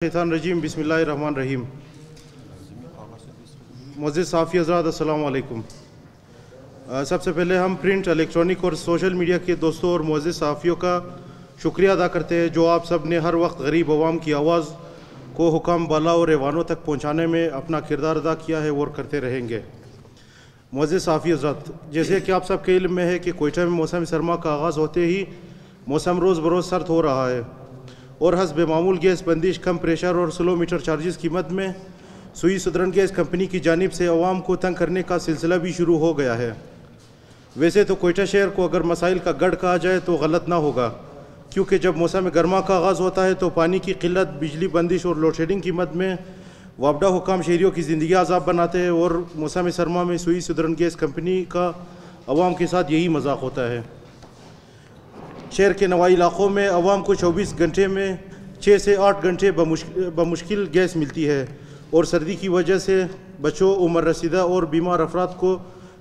रजीम बिस्मिल्लाहिर्रहमानिर्रहीम। मुअज़्ज़िज़ साफ़ी हज़रात अस्सलाम वालेकुम। सबसे पहले हम प्रिंट, इलेक्ट्रॉनिक और सोशल मीडिया के दोस्तों और मुअज़्ज़िज़ साफ़ियों का शुक्रिया अदा करते हैं जो आप सब ने हर वक्त गरीब अवाम की आवाज़ को हुकाम बाला और ऐवानों तक पहुँचाने में अपना किरदार अदा किया है और करते रहेंगे। मुअज़्ज़िज़ साफ़ी हज़रात, जैसे कि आप सब के इल्म में है कि कोयटा में मौसम सरमा का आगाज़ होते ही मौसम रोज़ बरोज़ सर्द हो रहा है और हस्ब मामूल गैस बंदिश, कम प्रेशर और स्लो मीटर चार्जेस की मद में सुई सुदरन गैस कंपनी की जानिब से अवाम को तंग करने का सिलसिला भी शुरू हो गया है। वैसे तो कोयटा शहर को अगर मसाइल का गढ़ कहा जाए तो गलत ना होगा, क्योंकि जब मौसम गर्मा का आगाज़ होता है तो पानी की किल्लत, बिजली बंदिश और लोड शेडिंग की मद में वापडा हुकाम शहरियों की ज़िंदगी आज़ाब बनाते हैं और मौसम सरमा में सुई सुदरन गैस कंपनी का अवाम के साथ यही मजाक होता है। शहर के नवाई इलाक़ों में अवाम को 24 घंटे में 6 से 8 घंटे बमुश्किल गैस मिलती है और सर्दी की वजह से बच्चों, उम्र रसीदा और बीमार अफराद को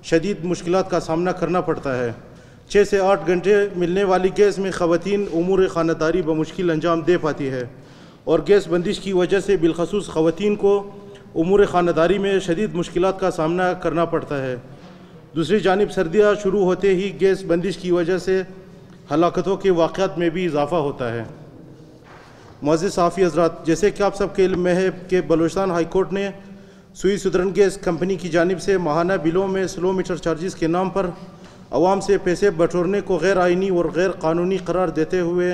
शदीद मुश्किलात का सामना करना पड़ता है। 6 से 8 घंटे मिलने वाली गैस में ख़वातीन उमूर ख़ानदारी बमुश्किल अंजाम दे पाती है और गैस बंदिश की वजह से बिलखसूस ख़वातीन को उमूर ख़ानदारी में शदीद मुश्किलात का सामना करना पड़ता है। दूसरी जानिब सर्दियाँ शुरू होते ही गैस बंदिश की वजह से हलाकतों के वाक़यात में भी इजाफ़ा होता है। मुअज़्ज़िज़ साफ़ी हज़रात, जैसे कि आप सब के इल्म में है कि बलूचिस्तान हाई कोर्ट ने सुई सुदरन गैस कंपनी की जानिब से माहाना बिलों में स्लो मीटर चार्जेस के नाम पर अवाम से पैसे बटोरने को गैर आइनी और गैर कानूनी करार देते हुए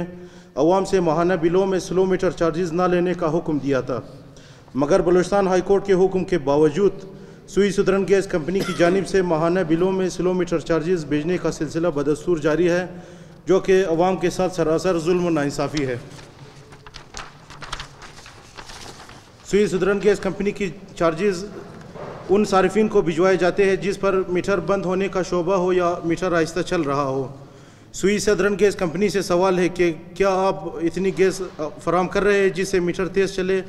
अवाम से माहाना बिलों में स्लो मीटर चार्जेस ना लेने का हुक्म दिया था, मगर बलूचिस्तान हाई कोर्ट के हुक्म के बावजूद सुई सुदरन गैस कंपनी की जानिब से माहाना बिलों में स्लो मीटर चार्जेस भेजने का सिलसिला बदस्तूर जारी है, जो कि अवाम के साथ सरासर जुल्म और नाइंसाफ़ी है। सुई सुदरन गैस कंपनी की चार्जेस उन सारिफिन को भिजवाए जाते हैं जिस पर मीटर बंद होने का शोबा हो या मीटर आहिस्ता चल रहा हो। सुई सुदरन गैस कंपनी से सवाल है कि क्या आप इतनी गैस फराम कर रहे हैं जिससे मीटर तेज़ चले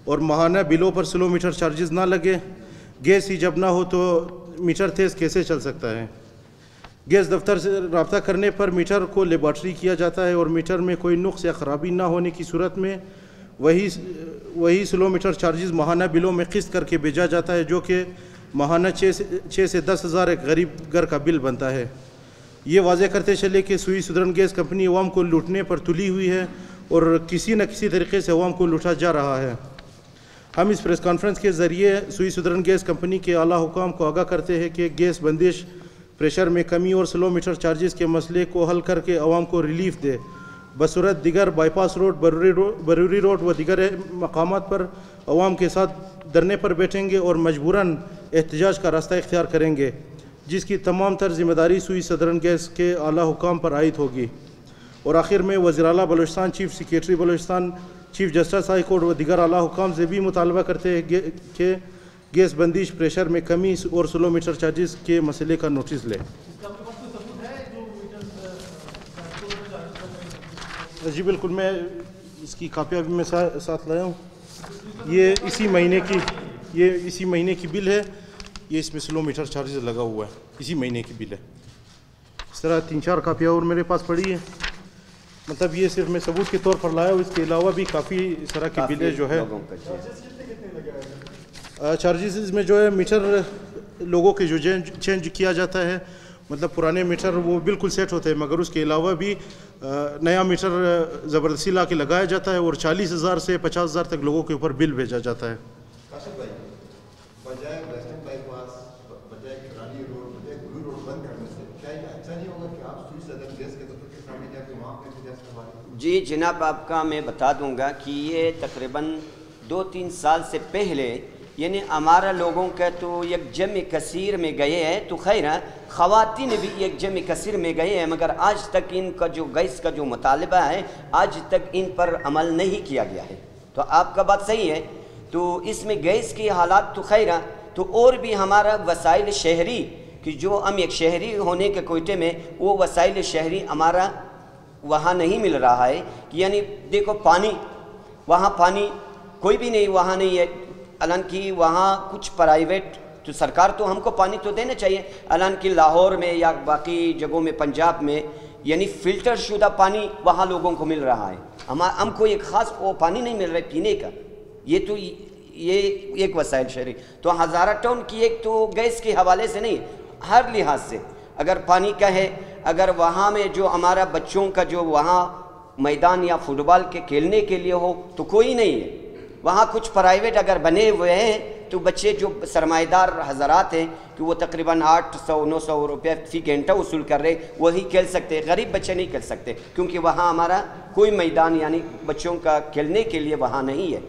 और माहाना बिलों पर स्लो मीटर चार्जेस ना लगे? गैस ही जब ना हो तो मीटर तेज़ कैसे चल सकता है? गैस दफ्तर से रब्ता करने पर मीटर को लेबॉर्ट्री किया जाता है और मीटर में कोई नुक्स या ख़राबी ना होने की सूरत में वही स्लो मीटर चार्जेस माहाना बिलों में किस्त करके भेजा जाता है, जो कि माहाना 6 से 10 हज़ार एक गरीब घर का बिल बनता है। ये वाज़े करते चले कि सुई सुदरन गैस कंपनी अवाम को लूटने पर तुली हुई है और किसी न किसी तरीके से अवाम को लूटा जा रहा है। हम इस प्रेस कॉन्फ्रेंस के ज़रिए सुई सुदरन गैस कंपनी के आला हुकाम को आगाह करते हैं कि गैस बंदिश, प्रेशर में कमी और स्लो मीटर चार्जेस के मसले को हल करके अवाम को रिलीफ दे, बसूरत दिगर बाईपास रोड, बरूरी रोड व दिगर मकामात पर अवाम के साथ धरने पर बैठेंगे और मजबूरन एहतजाज का रास्ता इख्तियार करेंगे, जिसकी तमाम तर जिम्मेदारी सुई सुदरन गैस के आला हुकाम पर आयद होगी। और आखिर में वज़ीर आला Balochistan, chief secretary Balochistan, chief justice high court व दिगर आला हुकाम से भी मुतालबा करते हैं कि गैस बंदिश, प्रेशर में कमी और स्लो मीटर चार्जेस के मसले का नोटिस लें। जी बिल्कुल, मैं इसकी कापियाँ भी मैं साथ लाया हूँ। ये इसी महीने की बिल है, ये इसमें स्लो मीटर चार्जेस लगा हुआ है, इसी महीने की बिल है। इस तरह 3-4 कापियाँ और मेरे पास पड़ी है, मतलब ये सिर्फ मैं सबूत के तौर पर लाया हूँ। इसके अलावा भी काफ़ी इस तरह की बिलें जो है चार्जेस में जो है मीटर लोगों के जो चेंज किया जाता है, मतलब पुराने मीटर वो बिल्कुल सेट होते हैं, मगर उसके अलावा भी नया मीटर ज़बरदस्ती ला के लगाया जाता है और 40,000 से 50,000 तक लोगों के ऊपर बिल भेजा जाता है। जी जनाब, आपका मैं बता दूंगा कि ये तकरीबन 2-3 साल से पहले यानी हमारा लोगों का तो एक जम कसीर में गए हैं, तो खैर ख़वातीन भी एक जम कसीर में गए हैं, मगर आज तक इनका जो गैस का जो मुतालबा है आज तक इन पर अमल नहीं किया गया है। तो आपका बात सही है। तो इसमें गैस की हालात तो खैर, तो और भी हमारा वसाइल शहरी कि जो हम एक शहरी होने के कोयटे में वो वसाइल शहरी हमारा वहाँ नहीं मिल रहा है। कि यानी देखो पानी, वहाँ पानी कोई भी नहीं, वहाँ नहीं है। हालांकि वहाँ कुछ प्राइवेट, तो सरकार तो हमको पानी तो देना चाहिए। हालांकि लाहौर में या बाकी जगहों में, पंजाब में, यानी फ़िल्टर शुदा पानी वहाँ लोगों को मिल रहा है। हमको एक ख़ास वो पानी नहीं मिल रहा है पीने का। ये एक वसाइल शहरी। तो हज़ारा टाउन की एक तो गैस के हवाले से नहीं, हर लिहाज से अगर पानी का है, अगर वहाँ में जो हमारा बच्चों का जो वहाँ मैदान या फुटबॉल के खेलने के लिए हो तो कोई नहीं है। वहाँ कुछ प्राइवेट अगर बने हुए हैं तो बच्चे जो सरमाएदार हज़रात हैं कि वो तकरीबन 800-900 रुपये फ़ी घंटा वसूल कर रहे, वही खेल सकते हैं। गरीब बच्चे नहीं खेल सकते क्योंकि वहाँ हमारा कोई मैदान यानी बच्चों का खेलने के लिए वहाँ नहीं है।